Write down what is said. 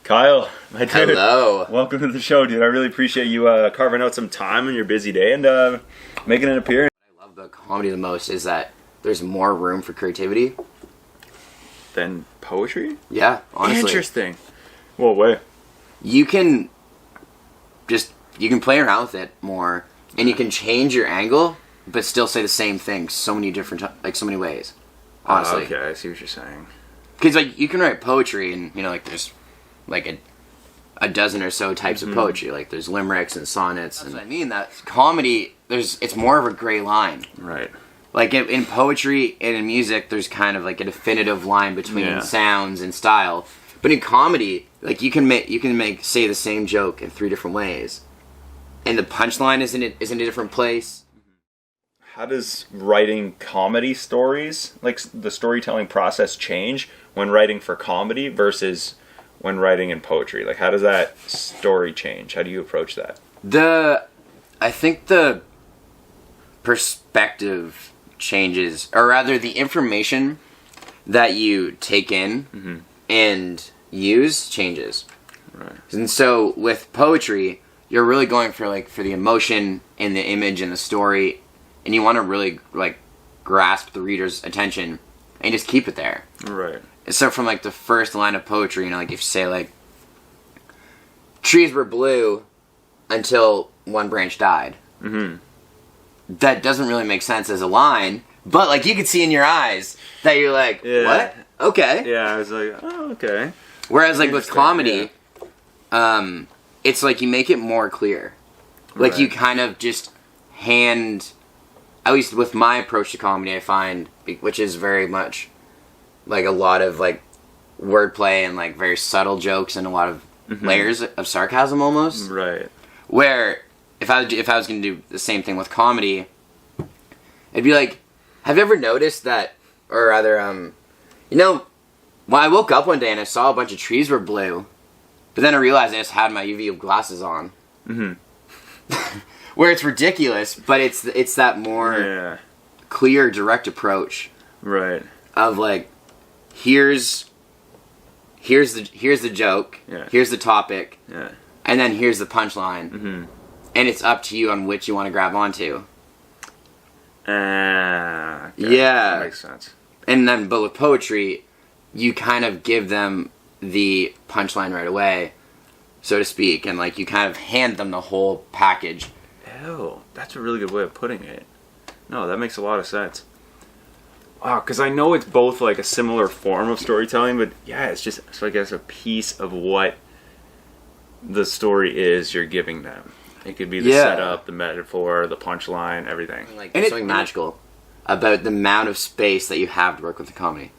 Kyle, my dude. Hello. Welcome to the show, dude. I really appreciate you carving out some time in your busy day and making an appearance. What I love about comedy the most is that there's more room for creativity Than poetry? Yeah, honestly. Interesting. What way? You can play around with it more, and you can change your angle, but still say the same thing so many ways. Honestly. Okay, I see what you're saying. Because you can write poetry, and there's a dozen or so types of poetry. Like there's limericks and sonnets. That's what I mean. That comedy, it's more of a gray line. Right. Like in poetry and in music, there's kind of like a definitive line between sounds and style. But in comedy, like you can say the same joke in 3 different ways, and the punchline is in a different place. How does writing comedy stories, like the storytelling process, change when writing for comedy versus when writing in poetry? Like, how does that story change? How do you approach that? I think the perspective changes, or rather the information that you take in and use changes. Right. And so with poetry, you're really going for the emotion and the image and the story, and you want to really grasp the reader's attention and just keep it there. Right. And so from the first line of poetry, if you say trees were blue until one branch died. Mm-hmm. That doesn't really make sense as a line, but you can see in your eyes that you're what? Okay. Yeah, I was like, oh, okay. Whereas with comedy, it's you make it more clear. Right. You kind of just hand, at least with my approach to comedy, I find, which is very much a lot of wordplay and very subtle jokes and a lot of layers of sarcasm almost. Right. Where if I was going to do the same thing with comedy, it'd be have you ever noticed that, or rather, when I woke up one day and I saw a bunch of trees were blue, but then I realized I just had my UV glasses on. Mm-hmm. Where it's ridiculous, but it's that more clear, direct approach. Right. Of here's the joke, here's the topic, and then here's the punchline, and it's up to you on which you want to grab onto. Okay. Yeah, that makes sense. And then, but with poetry, you kind of give them the punchline right away, so to speak, and you kind of hand them the whole package. Oh, that's a really good way of putting it. No, that makes a lot of sense. Wow, because I know it's both a similar form of storytelling, but it's just, so I guess, a piece of what the story is you're giving them. It could be the setup, the metaphor, the punchline, everything. And there's something magical about the amount of space that you have to work with the comedy.